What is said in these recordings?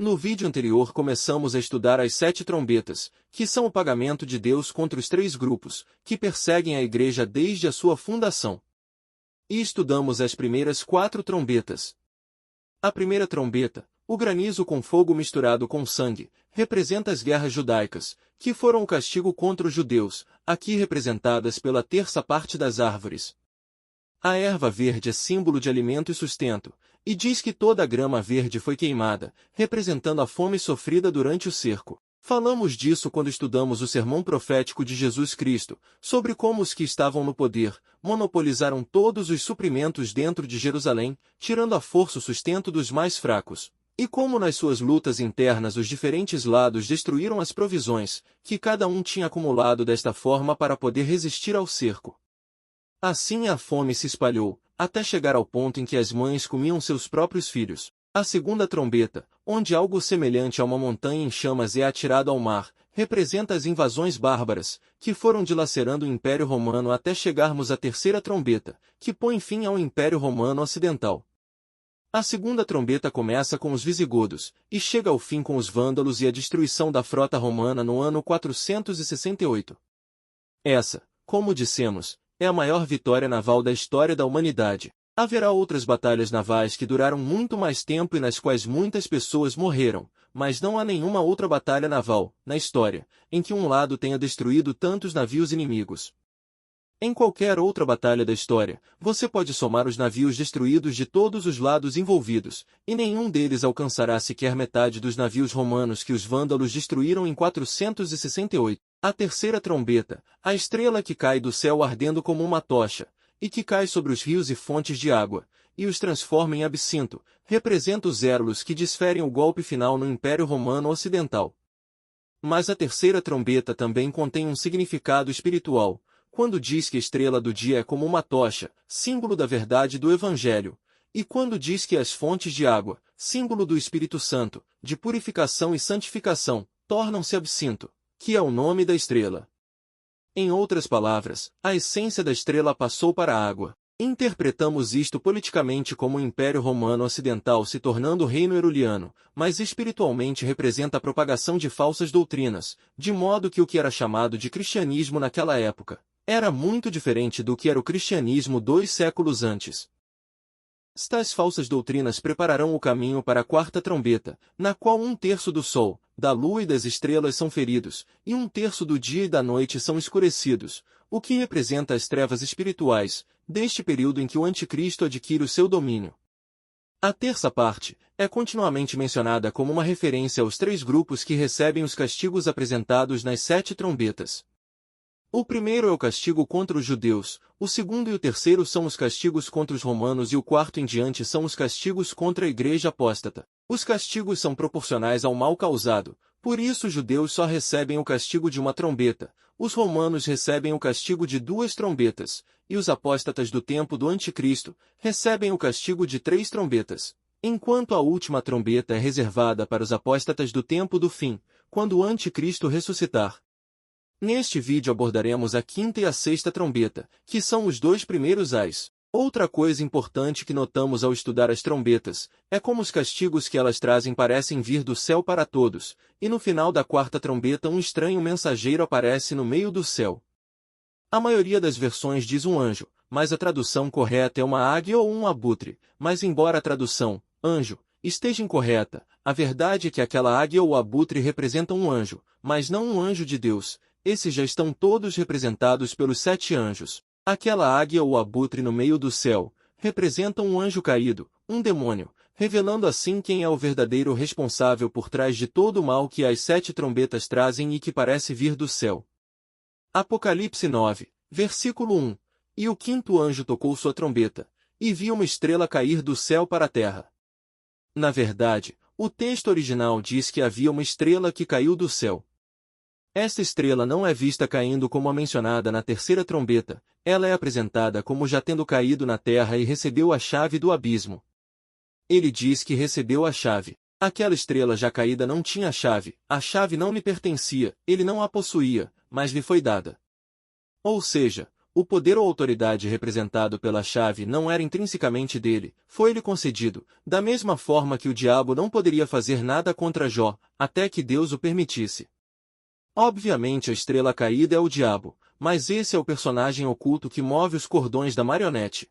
No vídeo anterior começamos a estudar as 7 trombetas, que são o pagamento de Deus contra os 3 grupos, que perseguem a igreja desde a sua fundação. E estudamos as primeiras 4 trombetas. A primeira trombeta, o granizo com fogo misturado com sangue, representa as guerras judaicas, que foram o castigo contra os judeus, aqui representadas pela terça parte das árvores. A erva verde é símbolo de alimento e sustento, e diz que toda a grama verde foi queimada, representando a fome sofrida durante o cerco. Falamos disso quando estudamos o sermão profético de Jesus Cristo, sobre como os que estavam no poder monopolizaram todos os suprimentos dentro de Jerusalém, tirando à força o sustento dos mais fracos. E como nas suas lutas internas os diferentes lados destruíram as provisões, que cada um tinha acumulado desta forma para poder resistir ao cerco. Assim a fome se espalhou, até chegar ao ponto em que as mães comiam seus próprios filhos. A segunda trombeta, onde algo semelhante a uma montanha em chamas é atirado ao mar, representa as invasões bárbaras, que foram dilacerando o Império Romano até chegarmos à terceira trombeta, que põe fim ao Império Romano Ocidental. A segunda trombeta começa com os visigodos, e chega ao fim com os vândalos e a destruição da frota romana no ano 468. Essa, como dissemos, é a maior vitória naval da história da humanidade. Haverá outras batalhas navais que duraram muito mais tempo e nas quais muitas pessoas morreram, mas não há nenhuma outra batalha naval, na história, em que um lado tenha destruído tantos navios inimigos. Em qualquer outra batalha da história, você pode somar os navios destruídos de todos os lados envolvidos, e nenhum deles alcançará sequer metade dos navios romanos que os vândalos destruíram em 468. A terceira trombeta, a estrela que cai do céu ardendo como uma tocha, e que cai sobre os rios e fontes de água, e os transforma em absinto, representa os Érulos que desferem o golpe final no Império Romano Ocidental. Mas a terceira trombeta também contém um significado espiritual, quando diz que a estrela do dia é como uma tocha, símbolo da verdade do Evangelho, e quando diz que as fontes de água, símbolo do Espírito Santo, de purificação e santificação, tornam-se absinto, que é o nome da estrela. Em outras palavras, a essência da estrela passou para a água. Interpretamos isto politicamente como o Império Romano Ocidental se tornando o reino eruliano, mas espiritualmente representa a propagação de falsas doutrinas, de modo que o que era chamado de cristianismo naquela época era muito diferente do que era o cristianismo 2 séculos antes. Tais falsas doutrinas prepararão o caminho para a quarta trombeta, na qual 1/3 do sol, da lua e das estrelas são feridos, e 1/3 do dia e da noite são escurecidos, o que representa as trevas espirituais, deste período em que o anticristo adquire o seu domínio. A terça parte é continuamente mencionada como uma referência aos 3 grupos que recebem os castigos apresentados nas 7 trombetas. O primeiro é o castigo contra os judeus, o segundo e o terceiro são os castigos contra os romanos e o quarto em diante são os castigos contra a igreja apóstata. Os castigos são proporcionais ao mal causado, por isso os judeus só recebem o castigo de uma trombeta, os romanos recebem o castigo de 2 trombetas, e os apóstatas do tempo do anticristo recebem o castigo de 3 trombetas, enquanto a última trombeta é reservada para os apóstatas do tempo do fim, quando o anticristo ressuscitar. Neste vídeo abordaremos a quinta e a sexta trombeta, que são os 2 primeiros ais. Outra coisa importante que notamos ao estudar as trombetas, é como os castigos que elas trazem parecem vir do céu para todos, e no final da quarta trombeta um estranho mensageiro aparece no meio do céu. A maioria das versões diz um anjo, mas a tradução correta é uma águia ou um abutre, mas embora a tradução, anjo, esteja incorreta, a verdade é que aquela águia ou abutre representam um anjo, mas não um anjo de Deus. Esses já estão todos representados pelos 7 anjos. Aquela águia ou abutre no meio do céu, representa um anjo caído, um demônio, revelando assim quem é o verdadeiro responsável por trás de todo o mal que as 7 trombetas trazem e que parece vir do céu. Apocalipse 9, versículo 1. E o quinto anjo tocou sua trombeta, e viu uma estrela cair do céu para a terra. Na verdade, o texto original diz que havia uma estrela que caiu do céu. Esta estrela não é vista caindo como a mencionada na terceira trombeta, ela é apresentada como já tendo caído na terra e recebeu a chave do abismo. Ele diz que recebeu a chave. Aquela estrela já caída não tinha a chave não lhe pertencia, ele não a possuía, mas lhe foi dada. Ou seja, o poder ou autoridade representado pela chave não era intrinsecamente dele, foi-lhe concedido, da mesma forma que o diabo não poderia fazer nada contra Jó, até que Deus o permitisse. Obviamente a estrela caída é o diabo, mas esse é o personagem oculto que move os cordões da marionete.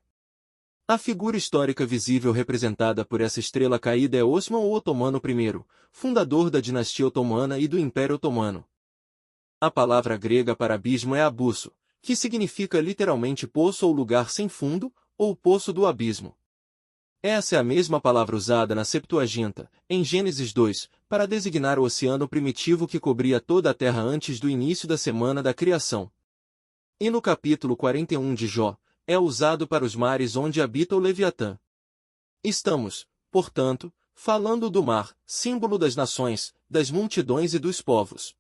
A figura histórica visível representada por essa estrela caída é Osman o Otomano I, fundador da dinastia otomana e do Império Otomano. A palavra grega para abismo é abusso, que significa literalmente poço ou lugar sem fundo, ou poço do abismo. Essa é a mesma palavra usada na Septuaginta, em Gênesis 2, para designar o oceano primitivo que cobria toda a terra antes do início da semana da criação. E no capítulo 41 de Jó, é usado para os mares onde habita o Leviatã. Estamos, portanto, falando do mar, símbolo das nações, das multidões e dos povos.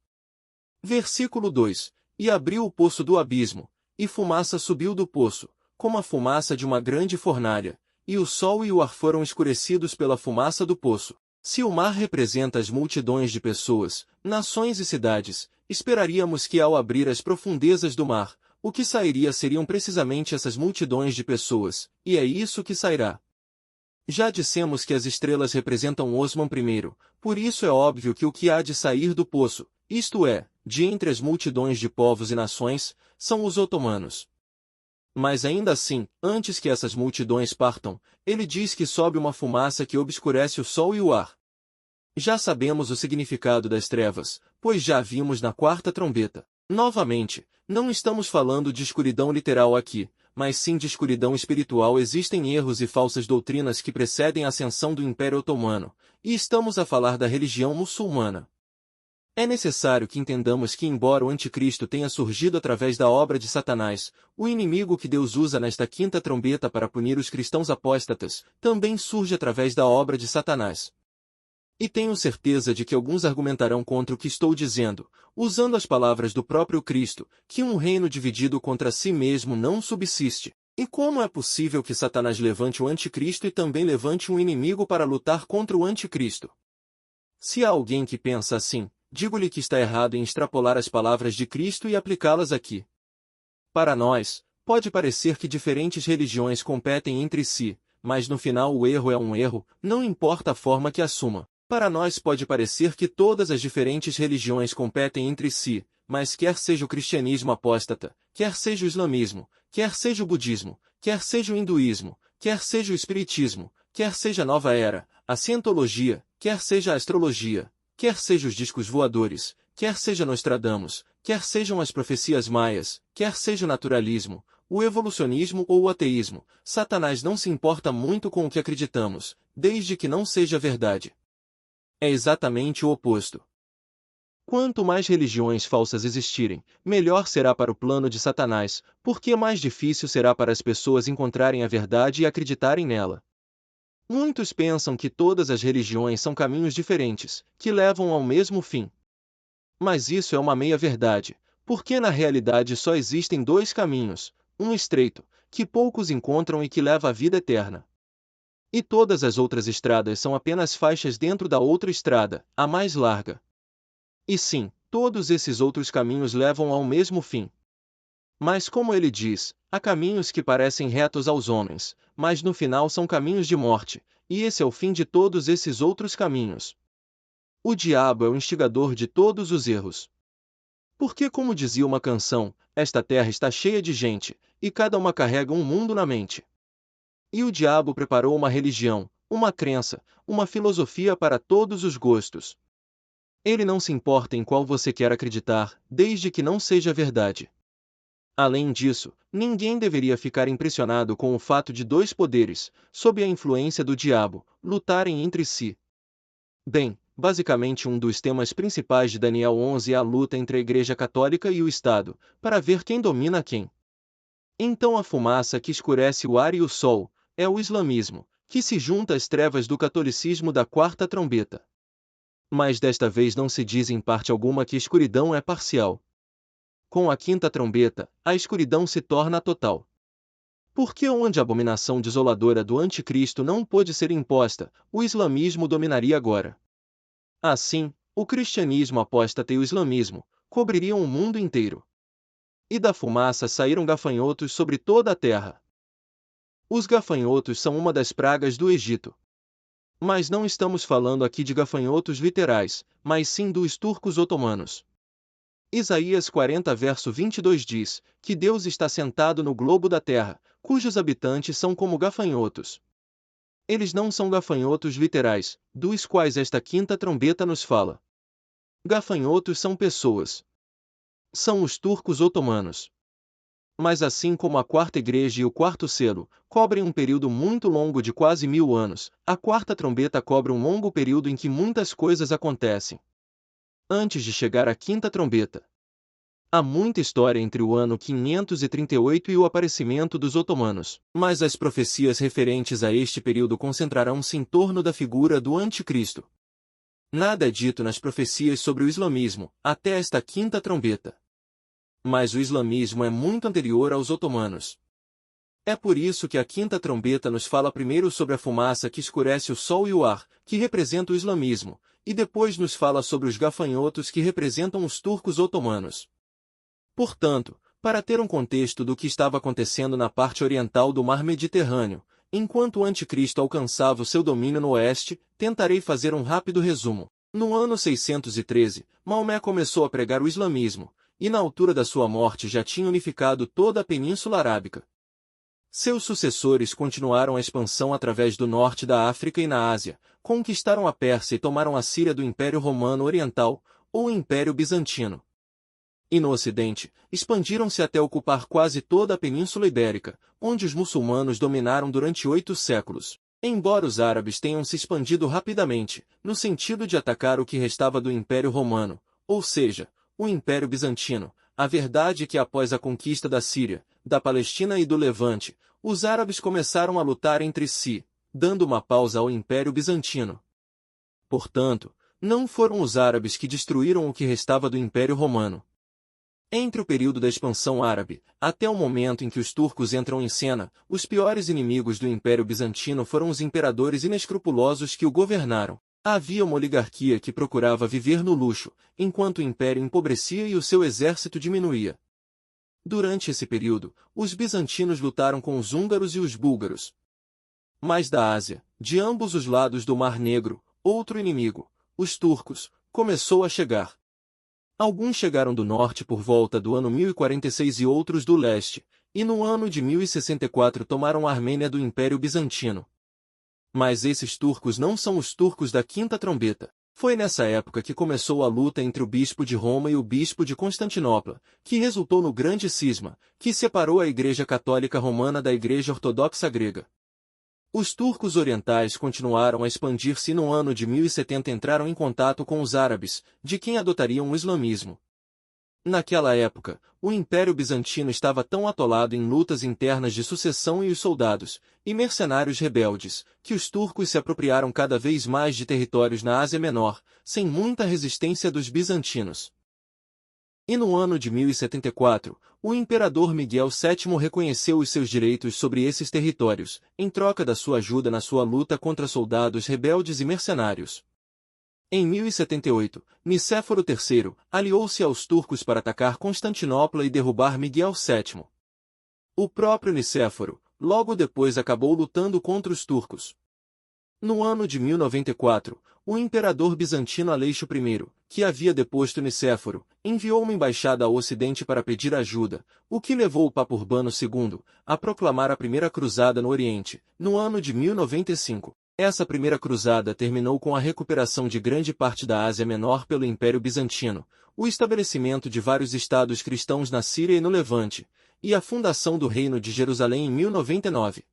Versículo 2: E abriu o poço do abismo, e fumaça subiu do poço, como a fumaça de uma grande fornalha, e o sol e o ar foram escurecidos pela fumaça do poço. Se o mar representa as multidões de pessoas, nações e cidades, esperaríamos que ao abrir as profundezas do mar, o que sairia seriam precisamente essas multidões de pessoas, e é isso que sairá. Já dissemos que as estrelas representam Osman I, por isso é óbvio que o que há de sair do poço, isto é, de entre as multidões de povos e nações, são os otomanos. Mas ainda assim, antes que essas multidões partam, ele diz que sobe uma fumaça que obscurece o sol e o ar. Já sabemos o significado das trevas, pois já vimos na quarta trombeta. Novamente, não estamos falando de escuridão literal aqui, mas sim de escuridão espiritual. Existem erros e falsas doutrinas que precedem a ascensão do Império Otomano, e estamos a falar da religião muçulmana. É necessário que entendamos que embora o anticristo tenha surgido através da obra de Satanás, o inimigo que Deus usa nesta quinta trombeta para punir os cristãos apóstatas, também surge através da obra de Satanás. E tenho certeza de que alguns argumentarão contra o que estou dizendo, usando as palavras do próprio Cristo, que um reino dividido contra si mesmo não subsiste. E como é possível que Satanás levante o anticristo e também levante um inimigo para lutar contra o anticristo? Se há alguém que pensa assim, digo-lhe que está errado em extrapolar as palavras de Cristo e aplicá-las aqui. Para nós, pode parecer que diferentes religiões competem entre si, mas no final o erro é um erro, não importa a forma que assuma. Para nós pode parecer que todas as diferentes religiões competem entre si, mas quer seja o cristianismo apóstata, quer seja o islamismo, quer seja o budismo, quer seja o hinduísmo, quer seja o espiritismo, quer seja a nova era, a cientologia, quer seja a astrologia, quer seja os discos voadores, quer seja Nostradamus, quer sejam as profecias maias, quer seja o naturalismo, o evolucionismo ou o ateísmo, Satanás não se importa muito com o que acreditamos, desde que não seja verdade. É exatamente o oposto. Quanto mais religiões falsas existirem, melhor será para o plano de Satanás, porque mais difícil será para as pessoas encontrarem a verdade e acreditarem nela. Muitos pensam que todas as religiões são caminhos diferentes, que levam ao mesmo fim. Mas isso é uma meia-verdade, porque na realidade só existem dois caminhos, um estreito, que poucos encontram e que leva à vida eterna. E todas as outras estradas são apenas faixas dentro da outra estrada, a mais larga. E sim, todos esses outros caminhos levam ao mesmo fim. Mas como ele diz, há caminhos que parecem retos aos homens, mas no final são caminhos de morte, e esse é o fim de todos esses outros caminhos. O diabo é o instigador de todos os erros. Porque como dizia uma canção, esta terra está cheia de gente, e cada uma carrega um mundo na mente. E o diabo preparou uma religião, uma crença, uma filosofia para todos os gostos. Ele não se importa em qual você quer acreditar, desde que não seja verdade. Além disso, ninguém deveria ficar impressionado com o fato de dois poderes, sob a influência do diabo, lutarem entre si. Bem, basicamente um dos temas principais de Daniel 11 é a luta entre a Igreja Católica e o Estado, para ver quem domina quem. Então a fumaça que escurece o ar e o sol, é o islamismo, que se junta às trevas do catolicismo da quarta trombeta. Mas desta vez não se diz em parte alguma que escuridão é parcial. Com a quinta trombeta, a escuridão se torna total. Porque onde a abominação desoladora do anticristo não pôde ser imposta, o islamismo dominaria agora. Assim, o cristianismo apóstata e o islamismo cobririam o mundo inteiro. E da fumaça saíram gafanhotos sobre toda a terra. Os gafanhotos são uma das pragas do Egito. Mas não estamos falando aqui de gafanhotos literais, mas sim dos turcos otomanos. Isaías 40 verso 22 diz que Deus está sentado no globo da terra, cujos habitantes são como gafanhotos. Eles não são gafanhotos literais, dos quais esta quinta trombeta nos fala. Gafanhotos são pessoas. São os turcos otomanos. Mas assim como a quarta igreja e o quarto selo cobrem um período muito longo de quase 1000 anos, a quarta trombeta cobre um longo período em que muitas coisas acontecem. Antes de chegar à quinta trombeta, há muita história entre o ano 538 e o aparecimento dos otomanos, mas as profecias referentes a este período concentrarão-se em torno da figura do Anticristo. Nada é dito nas profecias sobre o islamismo, até esta quinta trombeta. Mas o islamismo é muito anterior aos otomanos. É por isso que a quinta trombeta nos fala primeiro sobre a fumaça que escurece o sol e o ar, que representa o islamismo, e depois nos fala sobre os gafanhotos que representam os turcos otomanos. Portanto, para ter um contexto do que estava acontecendo na parte oriental do mar Mediterrâneo, enquanto o anticristo alcançava o seu domínio no oeste, tentarei fazer um rápido resumo. No ano 613, Maomé começou a pregar o islamismo, e na altura da sua morte já tinha unificado toda a Península Arábica. Seus sucessores continuaram a expansão através do norte da África e na Ásia, conquistaram a Pérsia e tomaram a Síria do Império Romano Oriental, ou Império Bizantino. E no Ocidente, expandiram-se até ocupar quase toda a Península Ibérica, onde os muçulmanos dominaram durante 8 séculos. Embora os árabes tenham se expandido rapidamente, no sentido de atacar o que restava do Império Romano, ou seja, o Império Bizantino, a verdade é que após a conquista da Síria, da Palestina e do Levante, os árabes começaram a lutar entre si, dando uma pausa ao Império Bizantino. Portanto, não foram os árabes que destruíram o que restava do Império Romano. Entre o período da expansão árabe, até o momento em que os turcos entram em cena, os piores inimigos do Império Bizantino foram os imperadores inescrupulosos que o governaram. Havia uma oligarquia que procurava viver no luxo, enquanto o império empobrecia e o seu exército diminuía. Durante esse período, os bizantinos lutaram com os húngaros e os búlgaros. Mas da Ásia, de ambos os lados do Mar Negro, outro inimigo, os turcos, começou a chegar. Alguns chegaram do norte por volta do ano 1046 e outros do leste, e no ano de 1064 tomaram a Armênia do Império Bizantino. Mas esses turcos não são os turcos da quinta trombeta. Foi nessa época que começou a luta entre o bispo de Roma e o bispo de Constantinopla, que resultou no grande cisma, que separou a Igreja Católica Romana da Igreja Ortodoxa Grega. Os turcos orientais continuaram a expandir-se e no ano de 1070 entraram em contato com os árabes, de quem adotariam o islamismo. Naquela época, o Império Bizantino estava tão atolado em lutas internas de sucessão e os soldados, e mercenários rebeldes, que os turcos se apropriaram cada vez mais de territórios na Ásia Menor, sem muita resistência dos bizantinos. E no ano de 1074, o imperador Miguel VII reconheceu os seus direitos sobre esses territórios, em troca da sua ajuda na sua luta contra soldados rebeldes e mercenários. Em 1078, Nicéforo III aliou-se aos turcos para atacar Constantinopla e derrubar Miguel VII. O próprio Nicéforo, logo depois acabou lutando contra os turcos. No ano de 1094, o imperador bizantino Aleixo I, que havia deposto Nicéforo, enviou uma embaixada ao Ocidente para pedir ajuda, o que levou o Papa Urbano II a proclamar a Primeira Cruzada no Oriente, no ano de 1095. Essa primeira cruzada terminou com a recuperação de grande parte da Ásia Menor pelo Império Bizantino, o estabelecimento de vários estados cristãos na Síria e no Levante, e a fundação do Reino de Jerusalém em 1099.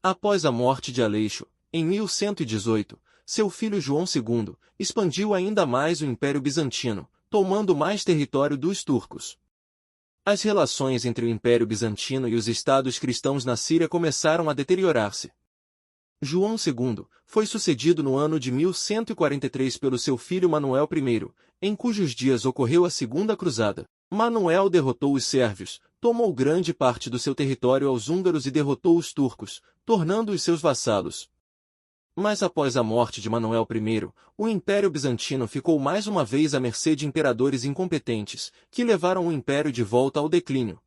Após a morte de Aleixo, em 1118, seu filho João II expandiu ainda mais o Império Bizantino, tomando mais território dos turcos. As relações entre o Império Bizantino e os estados cristãos na Síria começaram a deteriorar-se. João II foi sucedido no ano de 1143 pelo seu filho Manuel I, em cujos dias ocorreu a Segunda Cruzada. Manuel derrotou os sérvios, tomou grande parte do seu território aos húngaros e derrotou os turcos, tornando-os seus vassalos. Mas após a morte de Manuel I, o Império Bizantino ficou mais uma vez à mercê de imperadores incompetentes, que levaram o império de volta ao declínio.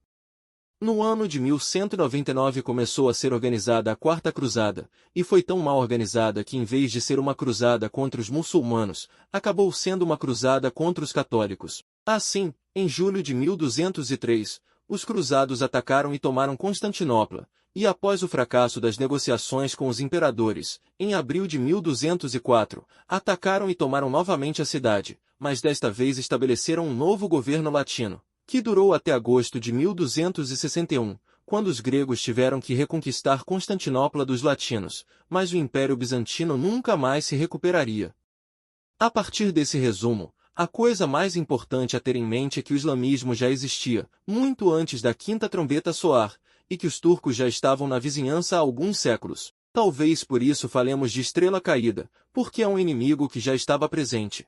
No ano de 1199 começou a ser organizada a Quarta Cruzada, e foi tão mal organizada que em vez de ser uma cruzada contra os muçulmanos, acabou sendo uma cruzada contra os católicos. Assim, em julho de 1203, os cruzados atacaram e tomaram Constantinopla, e após o fracasso das negociações com os imperadores, em abril de 1204, atacaram e tomaram novamente a cidade, mas desta vez estabeleceram um novo governo latino, que durou até agosto de 1261, quando os gregos tiveram que reconquistar Constantinopla dos latinos, mas o Império Bizantino nunca mais se recuperaria. A partir desse resumo, a coisa mais importante a ter em mente é que o islamismo já existia, muito antes da quinta trombeta soar, e que os turcos já estavam na vizinhança há alguns séculos. Talvez por isso falemos de estrela caída, porque é um inimigo que já estava presente.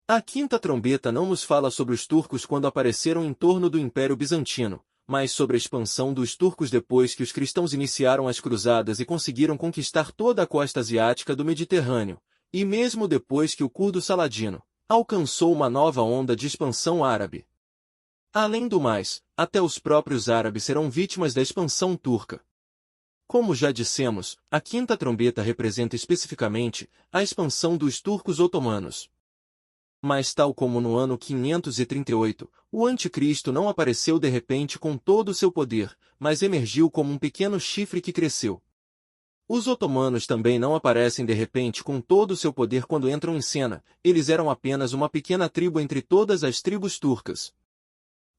A quinta trombeta não nos fala sobre os turcos quando apareceram em torno do Império Bizantino, mas sobre a expansão dos turcos depois que os cristãos iniciaram as cruzadas e conseguiram conquistar toda a costa asiática do Mediterrâneo, e mesmo depois que o curdo Saladino alcançou uma nova onda de expansão árabe. Além do mais, até os próprios árabes serão vítimas da expansão turca. Como já dissemos, a quinta trombeta representa especificamente a expansão dos turcos otomanos. Mas tal como no ano 538, o anticristo não apareceu de repente com todo o seu poder, mas emergiu como um pequeno chifre que cresceu. Os otomanos também não aparecem de repente com todo o seu poder quando entram em cena, eles eram apenas uma pequena tribo entre todas as tribos turcas.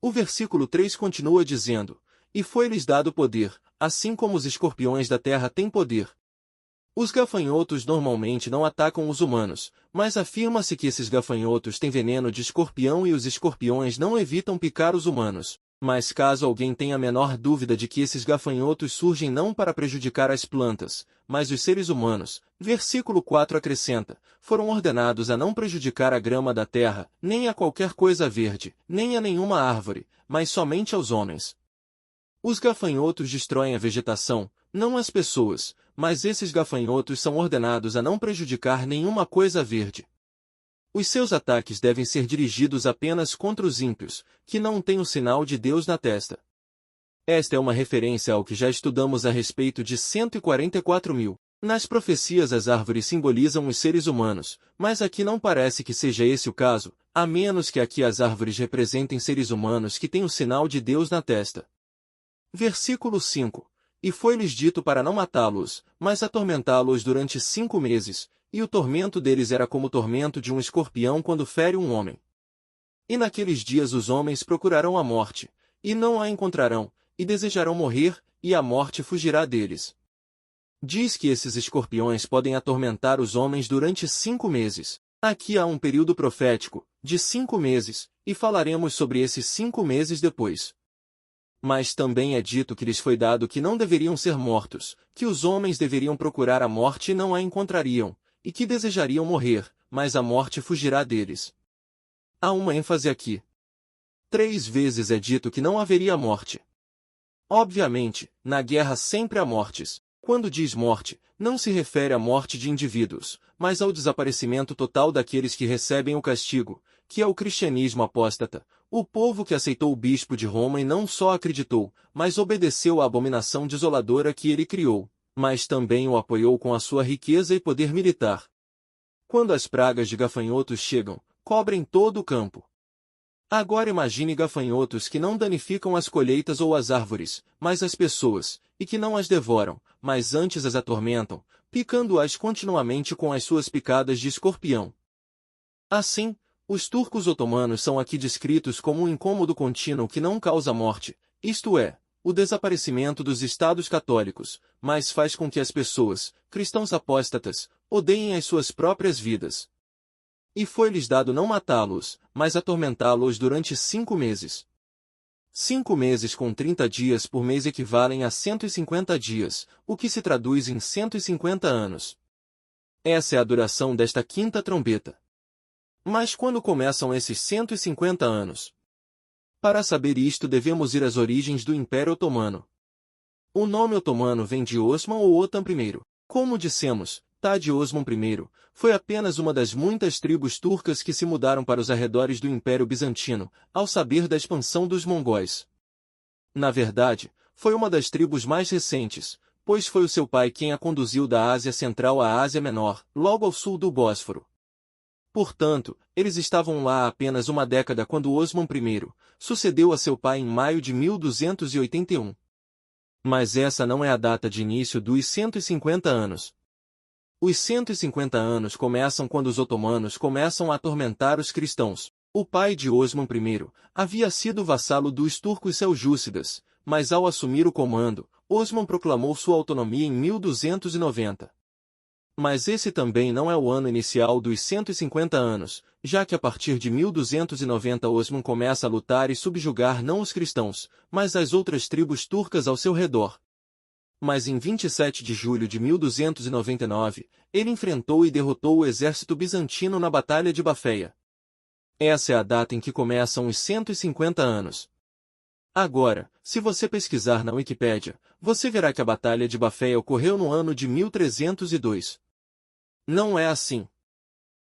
O versículo 3 continua dizendo, e foi-lhes dado poder, assim como os escorpiões da terra têm poder. Os gafanhotos normalmente não atacam os humanos, mas afirma-se que esses gafanhotos têm veneno de escorpião e os escorpiões não evitam picar os humanos. Mas caso alguém tenha a menor dúvida de que esses gafanhotos surgem não para prejudicar as plantas, mas os seres humanos, versículo 4 acrescenta, foram ordenados a não prejudicar a grama da terra, nem a qualquer coisa verde, nem a nenhuma árvore, mas somente aos homens. Os gafanhotos destroem a vegetação, não as pessoas, mas esses gafanhotos são ordenados a não prejudicar nenhuma coisa verde. Os seus ataques devem ser dirigidos apenas contra os ímpios, que não têm o sinal de Deus na testa. Esta é uma referência ao que já estudamos a respeito de 144.000. Nas profecias as árvores simbolizam os seres humanos, mas aqui não parece que seja esse o caso, a menos que aqui as árvores representem seres humanos que têm o sinal de Deus na testa. Versículo 5. E foi-lhes dito para não matá-los, mas atormentá-los durante 5 meses, e o tormento deles era como o tormento de um escorpião quando fere um homem. E naqueles dias os homens procurarão a morte, e não a encontrarão, e desejarão morrer, e a morte fugirá deles. Diz que esses escorpiões podem atormentar os homens durante 5 meses. Aqui há um período profético, de 5 meses, e falaremos sobre esses 5 meses depois. Mas também é dito que lhes foi dado que não deveriam ser mortos, que os homens deveriam procurar a morte e não a encontrariam, e que desejariam morrer, mas a morte fugirá deles. Há uma ênfase aqui. 3 vezes é dito que não haveria morte. Obviamente, na guerra sempre há mortes. Quando diz morte, não se refere à morte de indivíduos, mas ao desaparecimento total daqueles que recebem o castigo, que é o cristianismo apóstata, o povo que aceitou o bispo de Roma e não só acreditou, mas obedeceu à abominação desoladora que ele criou, mas também o apoiou com a sua riqueza e poder militar. Quando as pragas de gafanhotos chegam, cobrem todo o campo. Agora imagine gafanhotos que não danificam as colheitas ou as árvores, mas as pessoas, e que não as devoram, mas antes as atormentam, picando-as continuamente com as suas picadas de escorpião. Assim, os turcos otomanos são aqui descritos como um incômodo contínuo que não causa morte, isto é, o desaparecimento dos estados católicos, mas faz com que as pessoas, cristãos apóstatas, odeiem as suas próprias vidas. E foi-lhes dado não matá-los, mas atormentá-los durante 5 meses. 5 meses com 30 dias por mês equivalem a 150 dias, o que se traduz em 150 anos. Essa é a duração desta quinta trombeta. Mas quando começam esses 150 anos? Para saber isto devemos ir às origens do Império Otomano. O nome otomano vem de Osman ou Otan I. Como dissemos, Tadi Osman I, foi apenas uma das muitas tribos turcas que se mudaram para os arredores do Império Bizantino, ao saber da expansão dos mongóis. Na verdade, foi uma das tribos mais recentes, pois foi o seu pai quem a conduziu da Ásia Central à Ásia Menor, logo ao sul do Bósforo. Portanto, eles estavam lá há apenas uma década quando Osman I sucedeu a seu pai em maio de 1281. Mas essa não é a data de início dos 150 anos. Os 150 anos começam quando os otomanos começam a atormentar os cristãos. O pai de Osman I havia sido vassalo dos turcos seljúcidas, mas ao assumir o comando, Osman proclamou sua autonomia em 1290. Mas esse também não é o ano inicial dos 150 anos, já que a partir de 1290 Osman começa a lutar e subjugar não os cristãos, mas as outras tribos turcas ao seu redor. Mas em 27 de julho de 1299, ele enfrentou e derrotou o exército bizantino na Batalha de Bafeia. Essa é a data em que começam os 150 anos. Agora, se você pesquisar na Wikipédia, você verá que a Batalha de Bafeia ocorreu no ano de 1302. Não é assim.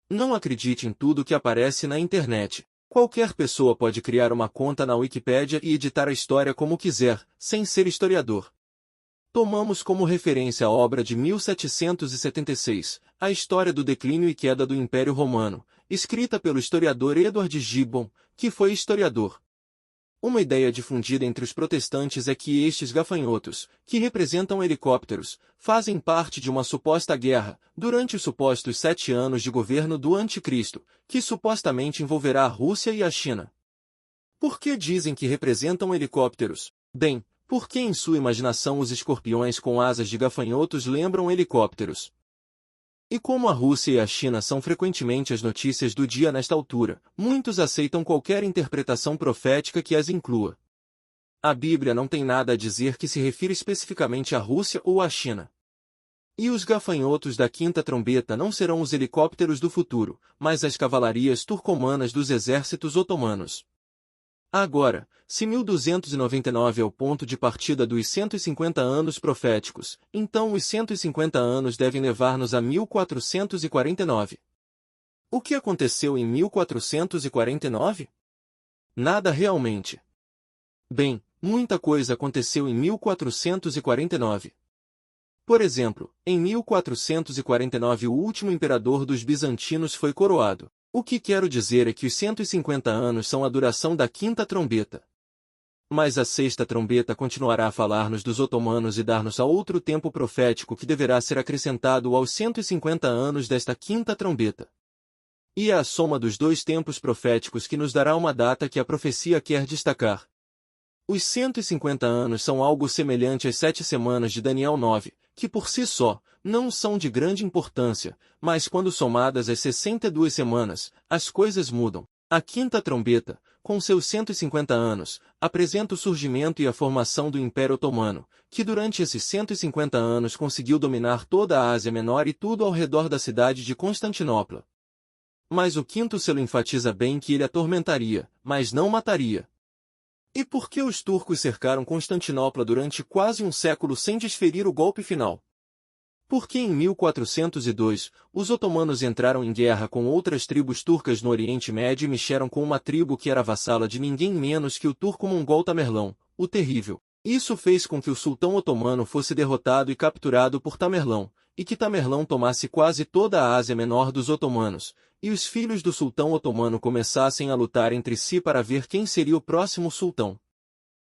Não acredite em tudo que aparece na internet. Qualquer pessoa pode criar uma conta na Wikipédia e editar a história como quiser, sem ser historiador. Tomamos como referência a obra de 1776, A História do Declínio e Queda do Império Romano, escrita pelo historiador Edward Gibbon, que foi historiador. Uma ideia difundida entre os protestantes é que estes gafanhotos, que representam helicópteros, fazem parte de uma suposta guerra, durante os supostos 7 anos de governo do Anticristo, que supostamente envolverá a Rússia e a China. Por que dizem que representam helicópteros? Bem, porque em sua imaginação os escorpiões com asas de gafanhotos lembram helicópteros. E como a Rússia e a China são frequentemente as notícias do dia nesta altura, muitos aceitam qualquer interpretação profética que as inclua. A Bíblia não tem nada a dizer que se refira especificamente à Rússia ou à China. E os gafanhotos da quinta trombeta não serão os helicópteros do futuro, mas as cavalarias turcomanas dos exércitos otomanos. Agora, se 1299 é o ponto de partida dos 150 anos proféticos, então os 150 anos devem levar-nos a 1449. O que aconteceu em 1449? Nada realmente. Bem, muita coisa aconteceu em 1449. Por exemplo, em 1449 o último imperador dos bizantinos foi coroado. O que quero dizer é que os 150 anos são a duração da quinta trombeta. Mas a sexta trombeta continuará a falar-nos dos otomanos e dar-nos a outro tempo profético que deverá ser acrescentado aos 150 anos desta quinta trombeta. E é a soma dos dois tempos proféticos que nos dará uma data que a profecia quer destacar. Os 150 anos são algo semelhante às 7 semanas de Daniel 9, que por si só, não são de grande importância, mas quando somadas às 62 semanas, as coisas mudam. A quinta trombeta, com seus 150 anos, apresenta o surgimento e a formação do Império Otomano, que durante esses 150 anos conseguiu dominar toda a Ásia Menor e tudo ao redor da cidade de Constantinopla. Mas o quinto selo enfatiza bem que ele atormentaria, mas não mataria. E por que os turcos cercaram Constantinopla durante quase um século sem desferir o golpe final? Porque em 1402, os otomanos entraram em guerra com outras tribos turcas no Oriente Médio e mexeram com uma tribo que era vassala de ninguém menos que o turco-mongol Tamerlão, o Terrível. Isso fez com que o sultão otomano fosse derrotado e capturado por Tamerlão, e que Tamerlão tomasse quase toda a Ásia Menor dos otomanos, e os filhos do sultão otomano começassem a lutar entre si para ver quem seria o próximo sultão.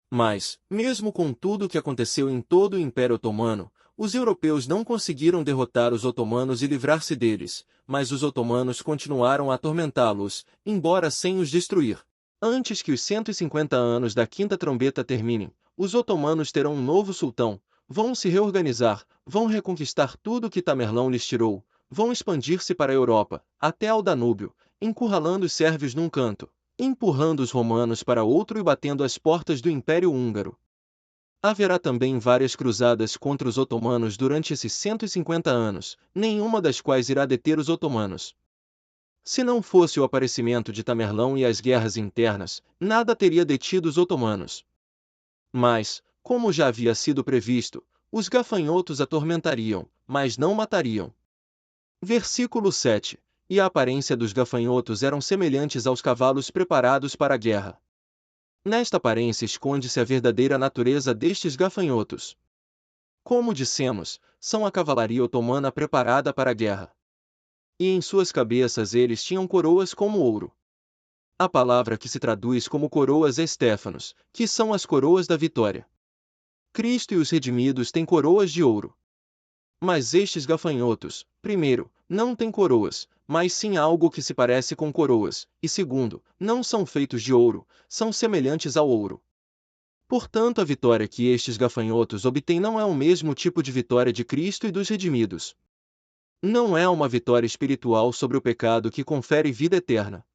Mas, mesmo com tudo o que aconteceu em todo o Império Otomano, os europeus não conseguiram derrotar os otomanos e livrar-se deles, mas os otomanos continuaram a atormentá-los, embora sem os destruir. Antes que os 150 anos da quinta trombeta terminem, os otomanos terão um novo sultão, vão se reorganizar, vão reconquistar tudo que Tamerlão lhes tirou, vão expandir-se para a Europa, até ao Danúbio, encurralando os sérvios num canto, empurrando os romanos para outro e batendo as portas do Império Húngaro. Haverá também várias cruzadas contra os otomanos durante esses 150 anos, nenhuma das quais irá deter os otomanos. Se não fosse o aparecimento de Tamerlão e as guerras internas, nada teria detido os otomanos. Mas, como já havia sido previsto, os gafanhotos atormentariam, mas não matariam. Versículo 7. E a aparência dos gafanhotos eram semelhantes aos cavalos preparados para a guerra. Nesta aparência esconde-se a verdadeira natureza destes gafanhotos. Como dissemos, são a cavalaria otomana preparada para a guerra. E em suas cabeças eles tinham coroas como ouro. A palavra que se traduz como coroas é Stéfanos, que são as coroas da vitória. Cristo e os redimidos têm coroas de ouro. Mas estes gafanhotos, primeiro, não têm coroas, mas sim algo que se parece com coroas, e segundo, não são feitos de ouro, são semelhantes ao ouro. Portanto, a vitória que estes gafanhotos obtêm não é o mesmo tipo de vitória de Cristo e dos redimidos. Não é uma vitória espiritual sobre o pecado que confere vida eterna.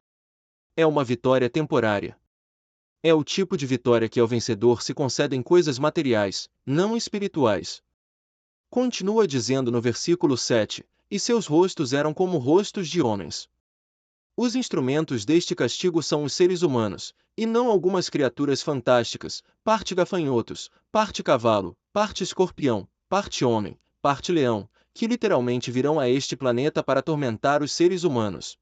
É uma vitória temporária. É o tipo de vitória que ao vencedor se concedem coisas materiais, não espirituais. Continua dizendo no versículo 7, e seus rostos eram como rostos de homens. Os instrumentos deste castigo são os seres humanos, e não algumas criaturas fantásticas, parte gafanhotos, parte cavalo, parte escorpião, parte homem, parte leão, que literalmente virão a este planeta para atormentar os seres humanos.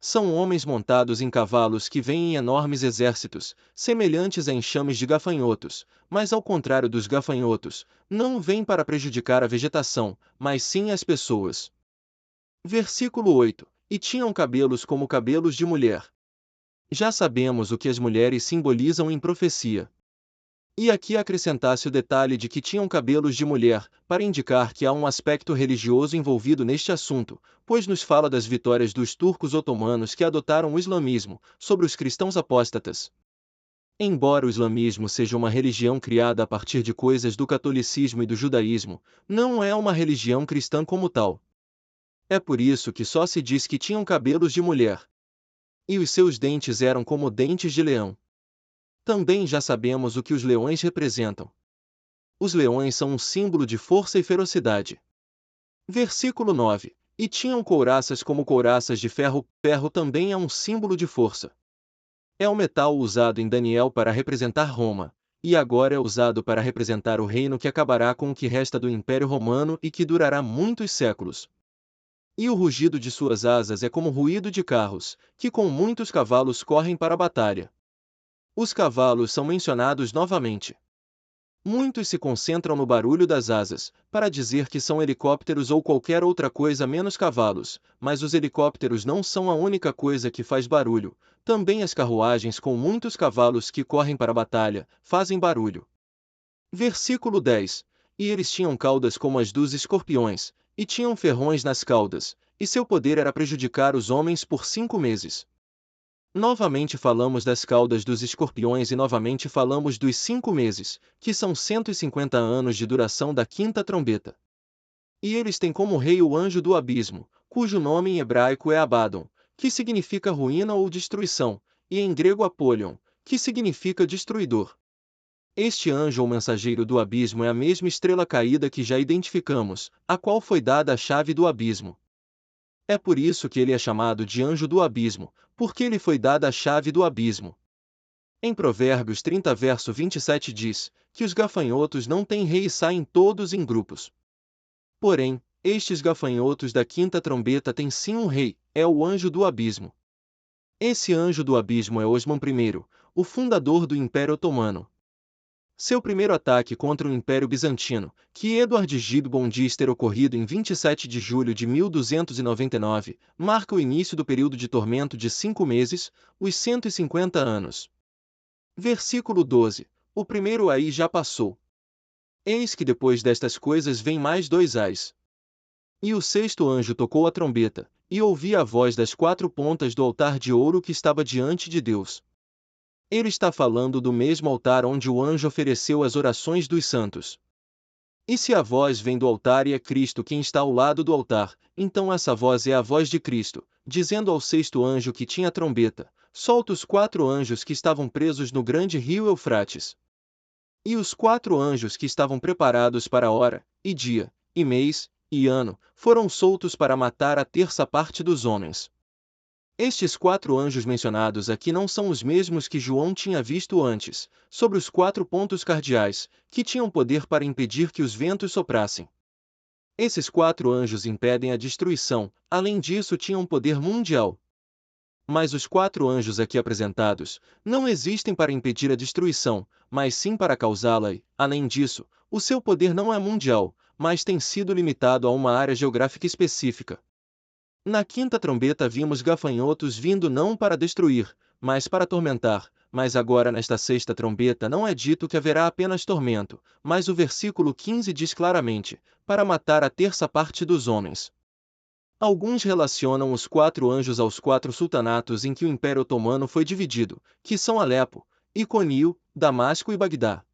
São homens montados em cavalos que vêm em enormes exércitos, semelhantes a enxames de gafanhotos, mas ao contrário dos gafanhotos, não vêm para prejudicar a vegetação, mas sim as pessoas. Versículo 8. E tinham cabelos como cabelos de mulher. Já sabemos o que as mulheres simbolizam em profecia. E aqui acrescentasse o detalhe de que tinham cabelos de mulher, para indicar que há um aspecto religioso envolvido neste assunto, pois nos fala das vitórias dos turcos otomanos que adotaram o islamismo, sobre os cristãos apóstatas. Embora o islamismo seja uma religião criada a partir de coisas do catolicismo e do judaísmo, não é uma religião cristã como tal. É por isso que só se diz que tinham cabelos de mulher. E os seus dentes eram como dentes de leão. Também já sabemos o que os leões representam. Os leões são um símbolo de força e ferocidade. Versículo 9. E tinham couraças como couraças de ferro. Ferro também é um símbolo de força. É o metal usado em Daniel para representar Roma, e agora é usado para representar o reino que acabará com o que resta do Império Romano e que durará muitos séculos. E o rugido de suas asas é como ruído de carros, que com muitos cavalos correm para a batalha. Os cavalos são mencionados novamente. Muitos se concentram no barulho das asas, para dizer que são helicópteros ou qualquer outra coisa menos cavalos, mas os helicópteros não são a única coisa que faz barulho, também as carruagens com muitos cavalos que correm para a batalha, fazem barulho. Versículo 10. E eles tinham caudas como as dos escorpiões, e tinham ferrões nas caudas, e seu poder era prejudicar os homens por 5 meses. Novamente falamos das caudas dos escorpiões e novamente falamos dos 5 meses, que são 150 anos de duração da quinta trombeta. E eles têm como rei o anjo do abismo, cujo nome em hebraico é Abaddon, que significa ruína ou destruição, e em grego Apollyon, que significa destruidor. Este anjo ou mensageiro do abismo é a mesma estrela caída que já identificamos, a qual foi dada a chave do abismo. É por isso que ele é chamado de anjo do abismo, porque lhe foi dada a chave do abismo. Em Provérbios 30 verso 27 diz, que os gafanhotos não têm rei e saem todos em grupos. Porém, estes gafanhotos da quinta trombeta têm sim um rei, é o anjo do abismo. Esse anjo do abismo é Osman I, o fundador do Império Otomano. Seu primeiro ataque contra o Império Bizantino, que Edward Gibbon ter ocorrido em 27 de julho de 1299, marca o início do período de tormento de 5 meses, os 150 anos. Versículo 12. O primeiro aí já passou. Eis que depois destas coisas vem mais 2 ais. E o sexto anjo tocou a trombeta, e ouvi a voz das 4 pontas do altar de ouro que estava diante de Deus. Ele está falando do mesmo altar onde o anjo ofereceu as orações dos santos. E se a voz vem do altar e é Cristo quem está ao lado do altar, então essa voz é a voz de Cristo, dizendo ao sexto anjo que tinha a trombeta, solta os 4 anjos que estavam presos no grande rio Eufrates. E os 4 anjos que estavam preparados para a hora, e dia, e mês, e ano, foram soltos para matar a terça parte dos homens. Estes 4 anjos mencionados aqui não são os mesmos que João tinha visto antes, sobre os 4 pontos cardeais, que tinham poder para impedir que os ventos soprassem. Esses 4 anjos impedem a destruição, além disso tinham poder mundial. Mas os 4 anjos aqui apresentados não existem para impedir a destruição, mas sim para causá-la e, além disso, o seu poder não é mundial, mas tem sido limitado a uma área geográfica específica. Na quinta trombeta vimos gafanhotos vindo não para destruir, mas para atormentar, mas agora nesta sexta trombeta não é dito que haverá apenas tormento, mas o versículo 15 diz claramente, para matar a terça parte dos homens. Alguns relacionam os 4 anjos aos 4 sultanatos em que o Império Otomano foi dividido, que são Alepo, Iconio, Damasco e Bagdá.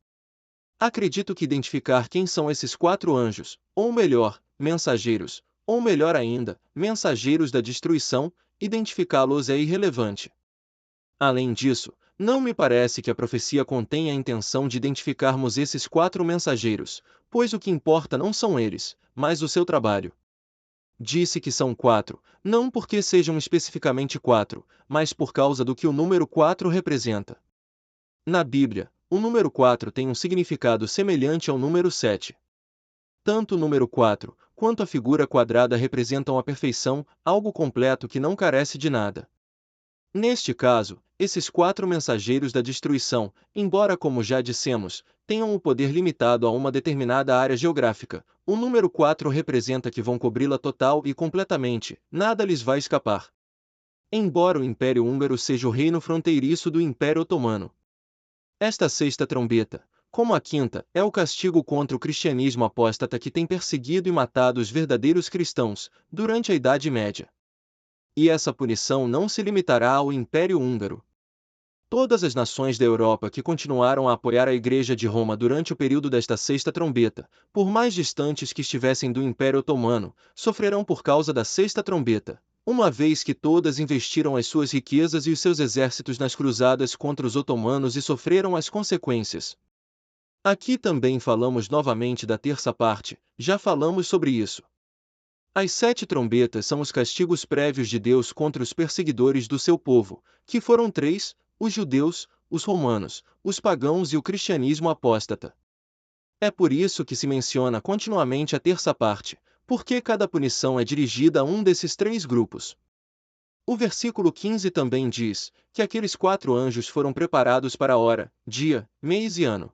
Acredito que identificar quem são esses 4 anjos, ou melhor, mensageiros, ou melhor ainda, mensageiros da destruição, identificá-los é irrelevante. Além disso, não me parece que a profecia contenha a intenção de identificarmos esses 4 mensageiros, pois o que importa não são eles, mas o seu trabalho. Disse que são 4, não porque sejam especificamente 4, mas por causa do que o número 4 representa. Na Bíblia, o número 4 tem um significado semelhante ao número 7. Tanto o número 4, quanto a figura quadrada representam a perfeição, algo completo que não carece de nada. Neste caso, esses 4 mensageiros da destruição, embora como já dissemos, tenham o poder limitado a uma determinada área geográfica, o número 4 representa que vão cobri-la total e completamente, nada lhes vai escapar. Embora o Império Húngaro seja o reino fronteiriço do Império Otomano. Esta sexta trombeta, como a quinta, é o castigo contra o cristianismo apóstata que tem perseguido e matado os verdadeiros cristãos, durante a Idade Média. E essa punição não se limitará ao Império Húngaro. Todas as nações da Europa que continuaram a apoiar a Igreja de Roma durante o período desta sexta trombeta, por mais distantes que estivessem do Império Otomano, sofrerão por causa da sexta trombeta, uma vez que todas investiram as suas riquezas e os seus exércitos nas cruzadas contra os otomanos e sofreram as consequências. Aqui também falamos novamente da terça parte, já falamos sobre isso. As 7 trombetas são os castigos prévios de Deus contra os perseguidores do seu povo, que foram 3, os judeus, os romanos, os pagãos e o cristianismo apóstata. É por isso que se menciona continuamente a terça parte, porque cada punição é dirigida a um desses 3 grupos. O versículo 15 também diz que aqueles 4 anjos foram preparados para a hora, dia, mês e ano.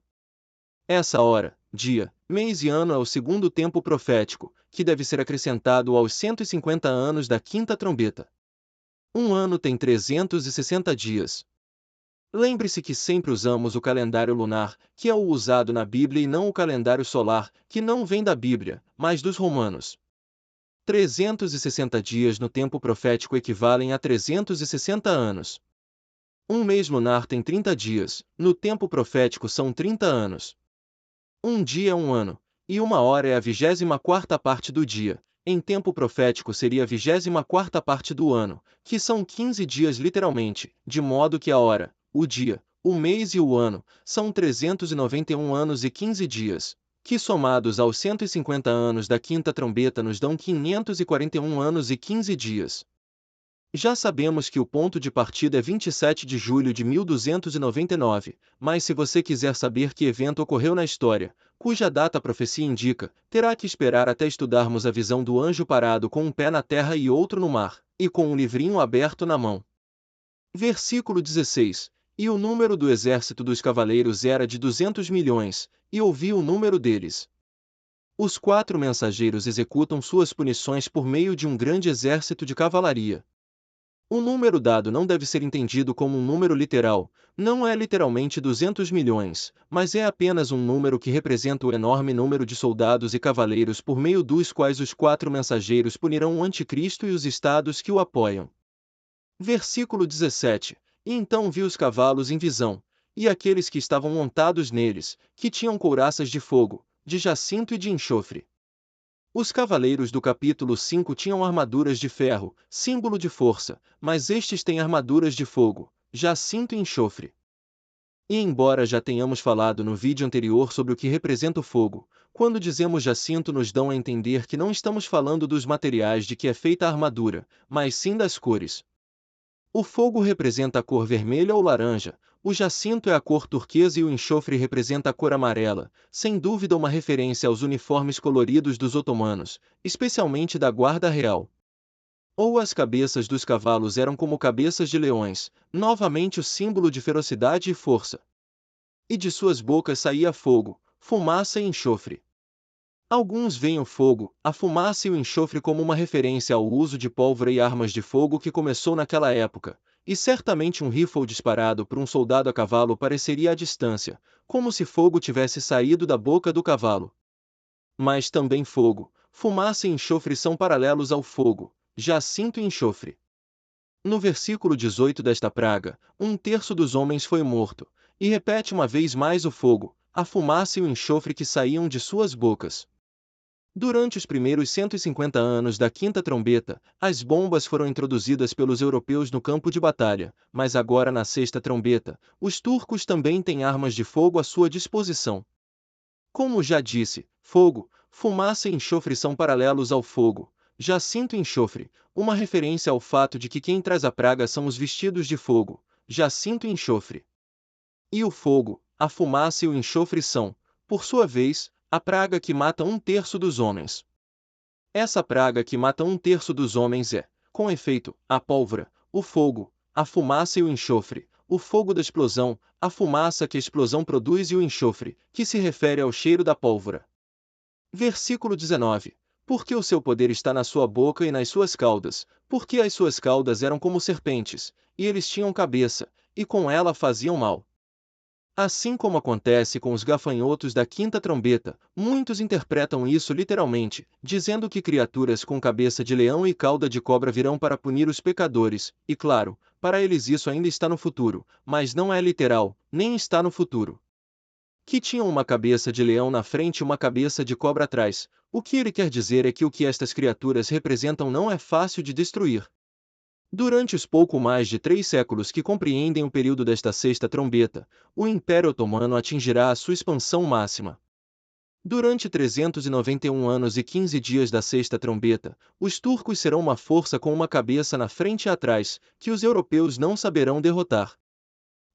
Essa hora, dia, mês e ano é o segundo tempo profético, que deve ser acrescentado aos 150 anos da quinta trombeta. Um ano tem 360 dias. Lembre-se que sempre usamos o calendário lunar, que é o usado na Bíblia e não o calendário solar, que não vem da Bíblia, mas dos romanos. 360 dias no tempo profético equivalem a 360 anos. Um mês lunar tem 30 dias, no tempo profético são 30 anos. Um dia é um ano, e uma hora é a 24ª parte do dia, em tempo profético seria a 24ª parte do ano, que são 15 dias literalmente, de modo que a hora, o dia, o mês e o ano, são 391 anos e 15 dias, que somados aos 150 anos da quinta trombeta nos dão 541 anos e 15 dias. Já sabemos que o ponto de partida é 27 de julho de 1299, mas se você quiser saber que evento ocorreu na história, cuja data a profecia indica, terá que esperar até estudarmos a visão do anjo parado com um pé na terra e outro no mar, e com um livrinho aberto na mão. Versículo 16. E o número do exército dos cavaleiros era de 200 milhões, e ouvi o número deles. Os 4 mensageiros executam suas punições por meio de um grande exército de cavalaria. O número dado não deve ser entendido como um número literal, não é literalmente 200 milhões, mas é apenas um número que representa o enorme número de soldados e cavaleiros por meio dos quais os 4 mensageiros punirão o anticristo e os estados que o apoiam. Versículo 17. E então vi os cavalos em visão, e aqueles que estavam montados neles, que tinham couraças de fogo, de jacinto e de enxofre. Os cavaleiros do capítulo 5 tinham armaduras de ferro, símbolo de força, mas estes têm armaduras de fogo, jacinto e enxofre. E embora já tenhamos falado no vídeo anterior sobre o que representa o fogo, quando dizemos jacinto nos dão a entender que não estamos falando dos materiais de que é feita a armadura, mas sim das cores. O fogo representa a cor vermelha ou laranja, o jacinto é a cor turquesa e o enxofre representa a cor amarela, sem dúvida uma referência aos uniformes coloridos dos otomanos, especialmente da Guarda Real. Ou as cabeças dos cavalos eram como cabeças de leões, novamente o símbolo de ferocidade e força. E de suas bocas saía fogo, fumaça e enxofre. Alguns veem o fogo, a fumaça e o enxofre como uma referência ao uso de pólvora e armas de fogo que começou naquela época, e certamente um rifle disparado por um soldado a cavalo pareceria à distância, como se fogo tivesse saído da boca do cavalo. Mas também fogo, fumaça e enxofre são paralelos ao fogo, jacinto e enxofre. No versículo 18 desta praga, 1/3 dos homens foi morto, e repete uma vez mais o fogo, a fumaça e o enxofre que saíam de suas bocas. Durante os primeiros 150 anos da quinta trombeta, as bombas foram introduzidas pelos europeus no campo de batalha, mas agora na sexta trombeta, os turcos também têm armas de fogo à sua disposição. Como já disse, fogo, fumaça e enxofre são paralelos ao fogo, jacinto e enxofre, uma referência ao fato de que quem traz a praga são os vestidos de fogo, jacinto e enxofre. E o fogo, a fumaça e o enxofre são, por sua vez, a praga que mata 1/3 dos homens. Essa praga que mata 1/3 dos homens é, com efeito, a pólvora, o fogo, a fumaça e o enxofre, o fogo da explosão, a fumaça que a explosão produz e o enxofre, que se refere ao cheiro da pólvora. Versículo 19. Porque o seu poder está na sua boca e nas suas caudas, porque as suas caudas eram como serpentes, e eles tinham cabeça, e com ela faziam mal. Assim como acontece com os gafanhotos da quinta trombeta, muitos interpretam isso literalmente, dizendo que criaturas com cabeça de leão e cauda de cobra virão para punir os pecadores, e claro, para eles isso ainda está no futuro, mas não é literal, nem está no futuro. Que tinham uma cabeça de leão na frente e uma cabeça de cobra atrás, o que ele quer dizer é que o que estas criaturas representam não é fácil de destruir. Durante os pouco mais de 3 séculos que compreendem o período desta sexta trombeta, o Império Otomano atingirá a sua expansão máxima. Durante 391 anos e 15 dias da sexta trombeta, os turcos serão uma força com uma cabeça na frente e atrás, que os europeus não saberão derrotar.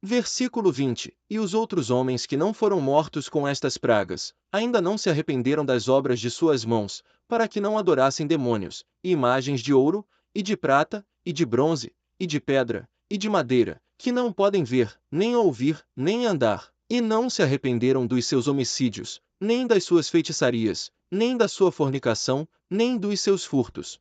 Versículo 20. E os outros homens que não foram mortos com estas pragas, ainda não se arrependeram das obras de suas mãos, para que não adorassem demônios, e imagens de ouro, e de prata, e de bronze, e de pedra, e de madeira, que não podem ver, nem ouvir, nem andar, e não se arrependeram dos seus homicídios, nem das suas feitiçarias, nem da sua fornicação, nem dos seus furtos.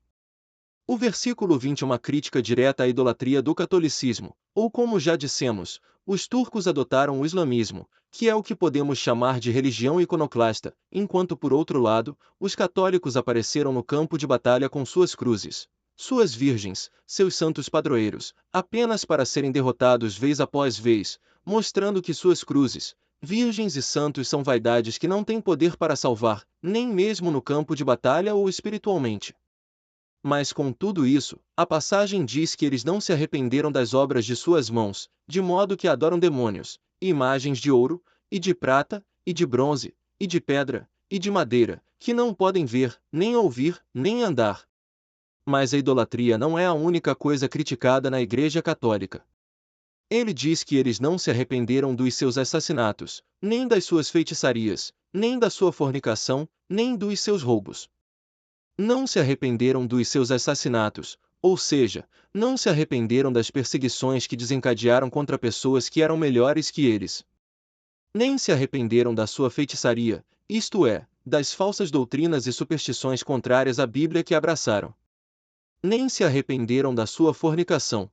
O versículo 20 é uma crítica direta à idolatria do catolicismo, ou como já dissemos, os turcos adotaram o islamismo, que é o que podemos chamar de religião iconoclasta, enquanto por outro lado, os católicos apareceram no campo de batalha com suas cruzes, suas virgens, seus santos padroeiros, apenas para serem derrotados vez após vez, mostrando que suas cruzes, virgens e santos são vaidades que não têm poder para salvar, nem mesmo no campo de batalha ou espiritualmente. Mas com tudo isso, a passagem diz que eles não se arrependeram das obras de suas mãos, de modo que adoram demônios, e imagens de ouro, e de prata, e de bronze, e de pedra, e de madeira, que não podem ver, nem ouvir, nem andar. Mas a idolatria não é a única coisa criticada na Igreja Católica. Ele diz que eles não se arrependeram dos seus assassinatos, nem das suas feitiçarias, nem da sua fornicação, nem dos seus roubos. Não se arrependeram dos seus assassinatos, ou seja, não se arrependeram das perseguições que desencadearam contra pessoas que eram melhores que eles. Nem se arrependeram da sua feitiçaria, isto é, das falsas doutrinas e superstições contrárias à Bíblia que abraçaram. Nem se arrependeram da sua fornicação.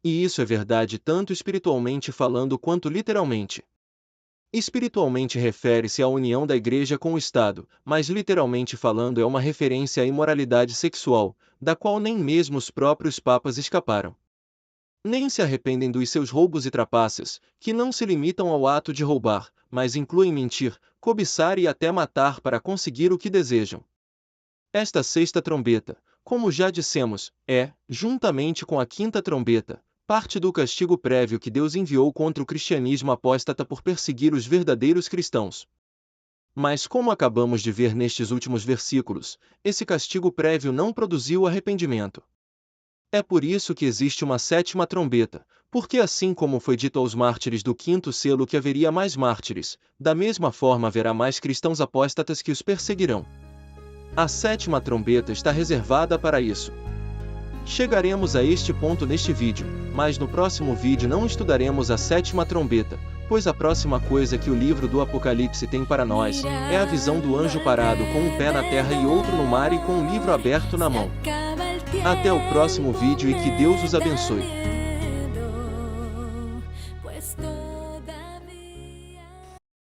E isso é verdade tanto espiritualmente falando quanto literalmente. Espiritualmente refere-se à união da Igreja com o Estado, mas literalmente falando é uma referência à imoralidade sexual, da qual nem mesmo os próprios papas escaparam. Nem se arrependem dos seus roubos e trapaças, que não se limitam ao ato de roubar, mas incluem mentir, cobiçar e até matar para conseguir o que desejam. Esta sexta trombeta, como já dissemos, é, juntamente com a quinta trombeta, parte do castigo prévio que Deus enviou contra o cristianismo apóstata por perseguir os verdadeiros cristãos. Mas como acabamos de ver nestes últimos versículos, esse castigo prévio não produziu arrependimento. É por isso que existe uma sétima trombeta, porque assim como foi dito aos mártires do quinto selo que haveria mais mártires, da mesma forma haverá mais cristãos apóstatas que os perseguirão. A sétima trombeta está reservada para isso. Chegaremos a este ponto neste vídeo, mas no próximo vídeo não estudaremos a sétima trombeta, pois a próxima coisa que o livro do Apocalipse tem para nós é a visão do anjo parado com um pé na terra e outro no mar e com um livro aberto na mão. Até o próximo vídeo e que Deus os abençoe.